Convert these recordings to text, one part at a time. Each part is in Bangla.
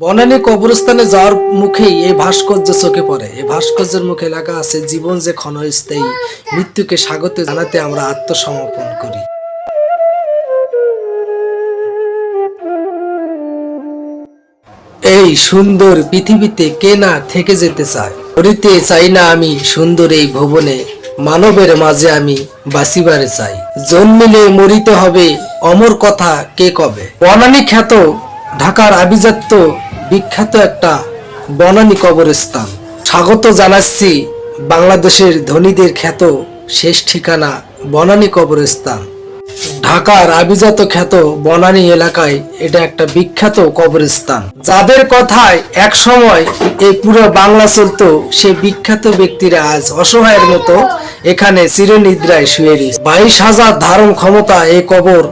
বনানী কবরস্থানে যাওয়ার মুখেই এই ভাস্কর্য চোখে পড়ে। এই ভাস্কর্যের মুখে লেখা আছে, জীবন যে ক্ষণস্থায়ী, মৃত্যুকে স্বাগত জানাতে আমরা আত্মসমর্পণ করি। এই সুন্দর পৃথিবীতে কে না থেকে যেতে চায়, করিতে চাই না আমি সুন্দর এই ভুবনে, মানবের মাঝে আমি বাঁচিবারে চাই। জন্মিলে মরিতে হবে, অমর কথা কে কবে। বনানী খ্যাত, ঢাকার আভিজাত্য বিখ্যাত একটা বনানী কবরস্থান। স্বাগত জানাচ্ছি বাংলাদেশের ধনীদের খ্যাত শেষ ঠিকানা বনানী কবরস্থান। ঢাকার আভিজাত খ্যাত বনানী এলাকায় এটা একটা বিখ্যাত কবরস্থান। যাদের কথায় এক সময় এই পুরো বাংলা চলতো, সে বিখ্যাত ব্যক্তিরা আজ অসহায়ের মতো এখানে চিরনিদ্রায় শুয়ে রয়েছে। 22,000 ধারণ ক্ষমতা এই কবর।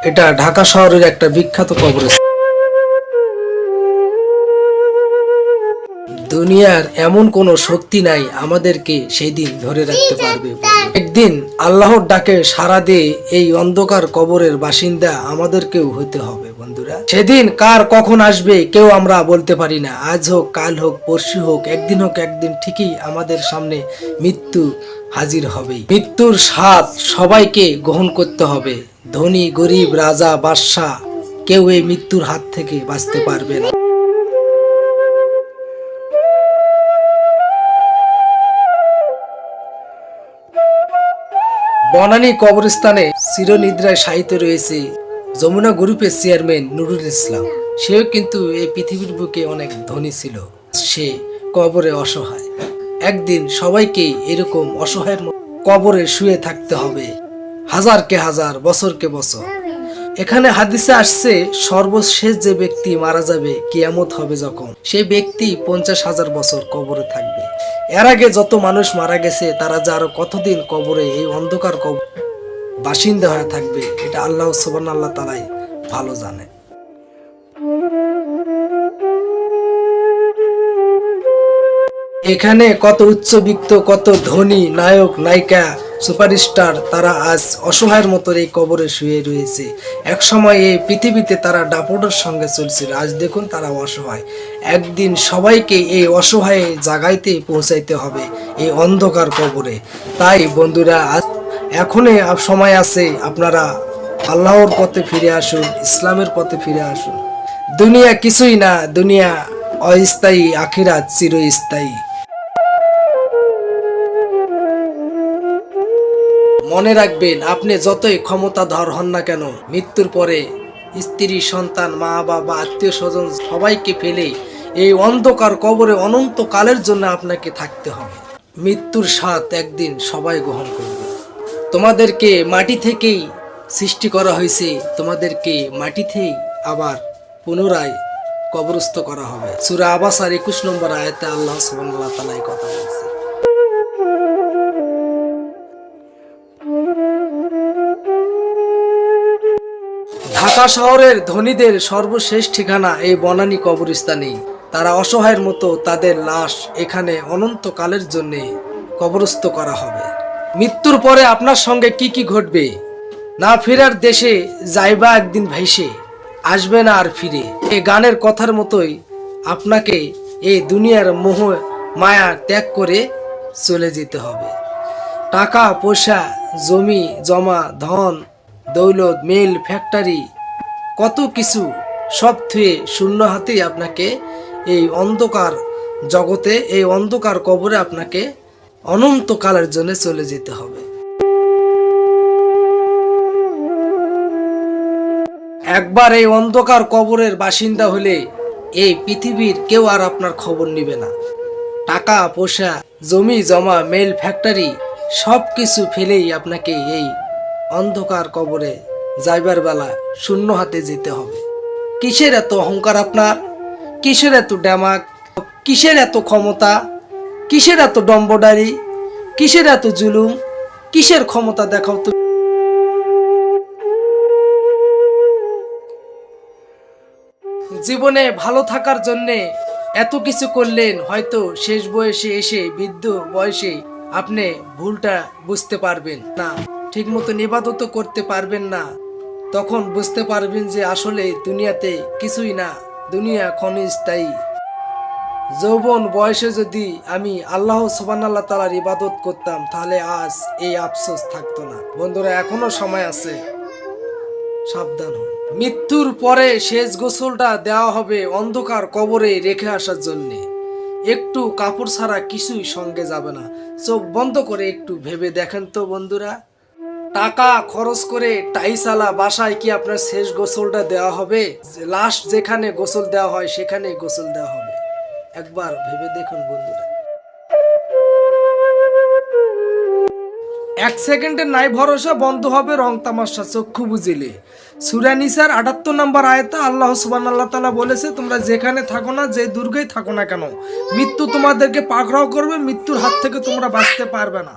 এটা ঢাকা শহরের একটা বিখ্যাত কবরস্থান। দুনিয়ার এমন কোন শক্তি নাই আমাদেরকে সেই দিন ধরে রাখতে পারবে। একদিন আল্লাহর ডাকে সাড়া দিয়ে এই অন্ধকার কবরের বাসিন্দা আমাদেরকেও হতে হবে বন্ধুরা। সেদিন কার কখন আসবে কেউ আমরা বলতে পারি না। আজ হোক, কাল হোক, পরশু হোক, একদিন ঠিকই আমাদের সামনে মৃত্যু হাজির হবে। মৃত্যুর স্বাদ সবাইকে গ্রহণ করতে হবে। ধনী, গরিব, রাজা, বাদশা, কেউ এই মৃত্যুর হাত থেকে বাঁচতে পারবে না। বনানী কবরস্থানে চিরনিদ্রায় শায়িত রয়েছে যমুনা গ্রুপের চেয়ারম্যান নুরুল ইসলাম। সেও কিন্তু এই পৃথিবীর বুকে অনেক ধনী ছিল। সে কবরে অসহায়। একদিন সবাইকে এরকম অসহায়ের কবরে শুয়ে থাকতে হবে, হাজারকে হাজার, বছরকে বছর। এখানে হাদিসে আসছে, সর্বশেষ যে ব্যক্তি মারা যাবে, কিয়ামত হবে যখন, সেই ব্যক্তি 50,000 বছর কবরে থাকবে। এর আগে যত মানুষ মারা গেছে তারা যে আরো কতদিন কবরে, এই অন্ধকার কবর বাসিন্দা হয়ে থাকবে, এটা আল্লাহ সুবহানাহু ওয়া তাআলাই ভালো জানে। এখানে কত উচ্চবিত্ত, কত ধনী নায়ক, নায়িকা, সুপারস্টার, তারা আজ অসহায়ের মতো এই কবরে শুয়ে রয়েছে। এক সময় এই পৃথিবীতে তারা দাপটের সঙ্গে চলছিল, আজ দেখুন তারা অসহায়। একদিন সবাইকে এই অসহায় জায়গাতে পৌঁছাইতে হবে, এই অন্ধকার কবরে। তাই বন্ধুরা, আজ এখনই সময় আছে, আপনারা আল্লাহর পথে ফিরে আসুন, ইসলামের পথে ফিরে আসুন। দুনিয়া কিছুই না, দুনিয়া অস্থায়ী, আখিরাত চিরস্থায়ী। মনে রাখবেন, আপনি যতই ক্ষমতাধর হন না কেন, মৃত্যুর পরে স্ত্রী, সন্তান, মা বাবা, আত্মীয় স্বজন সবাইকে ফেলে এই অন্ধকার কবরে অনন্ত কালের জন্য আপনাকে থাকতে হবে। মৃত্যুর স্বাদ একদিন সবাই গ্রহণ করবে। তোমাদেরকে মাটি থেকেই সৃষ্টি করা হয়েছে, তোমাদেরকে মাটিতেই আবার পুনরায় কবরস্থ করা হবে। সূরা আবাসার 21 নম্বর আয়াতে আল্লাহ সুবহানাহু ওয়া তাআলা এই কথা বলেছে। ঢাকা শহরের ধনীদের সর্বশেষ ঠিকানা এই বনানী কবরস্থানে। তারা অসহায়ের মতো তাদের লাশ এখানে অনন্তকালের জন্য কবরস্থ করা হবে। মৃত্যুর পরে আপনার সঙ্গে কি কি ঘটবে? না ফেরার দেশে যাইবা একদিন ভাইসে, আসবে না আর ফিরে। এই গানের কথার মতোই আপনাকে এই দুনিয়ার মোহ মায়া ত্যাগ করে চলে যেতে হবে। টাকা পয়সা, জমি জমা, ধন দৌলত, মিল, ফ্যাক্টরি, কত কিছু সব থুয়ে শূন্য হাতেই আপনাকে এই অন্ধকার জগতে, এই অন্ধকার কবরে আপনাকে অনন্তকালের জন্য চলে যেতে হবে। একবার এই অন্ধকার কবরের বাসিন্দা হলে এই পৃথিবীর কেউ আর আপনার খবর নিবে না। টাকা পয়সা, জমি জমা, মেল, ফ্যাক্টরি সব কিছু ফেলেই আপনাকে এই অন্ধকার কবরে যাইবার বেলা শূন্য হাতে যেতে হবে। কিসের এত অহংকার আপনার? কিসের এত ড্যামাক? কিসের এত ক্ষমতা? কিসের এত ডম্বডারি? কিসের এত জুলুম? কিসের ক্ষমতা দেখাও তো? জীবনে ভালো থাকার জন্যে এত কিছু করলেন, হয়তো শেষ বয়সে এসে, বৃদ্ধ বয়সে আপনি ভুলটা বুঝতে পারবেন না, ঠিক মতো ইবাদত করতে পারবেন না। তখন বুঝতে পারবেন যে আসলে দুনিয়াতে কিছুই না, দুনিয়া ক্ষণস্থায়ী। যৌবন বয়সে যদি আমি আল্লাহ সুবহানাল্লাহ তাআলার ইবাদত করতাম তাহলে আজ এই আফসোস থাকতো না। বন্ধুরা, এখনো সময় আছে, সাবধান হন। মৃত্যুর পরে শেষ গোসলটা দেওয়া হবে অন্ধকার কবরে রেখে আসার জন্যে। একটু কাপড় ছাড়া কিছুই সঙ্গে যাবে না। চোখ বন্ধ করে একটু ভেবে দেখেন তো বন্ধুরা, টাকা খরচ করে টাইসালা বাসায় কি আপনার শেষ গোসলটা দেওয়া হবে? লাস্ট যেখানে গোসল দেওয়া হয় সেখানে গোসল দেওয়া হবে। একবার ভেবে দেখুন বন্ধুরা। এক সেকেন্ডের নাই ভরসা, বন্ধ হবে রং তামাশা চক্ষু বুঝিলে। সূরা নিসার 78 নম্বর আয়াতে আল্লাহ সুবহানাল্লাহ তাআলা বলেছে, তোমরা যেখানে থাকো না, যে দুর্গেই থাকো না কেন, মৃত্যু তোমাদেরকে পাকড়াও করবে, মৃত্যুর হাত থেকে তোমরা বাঁচতে পারবে না।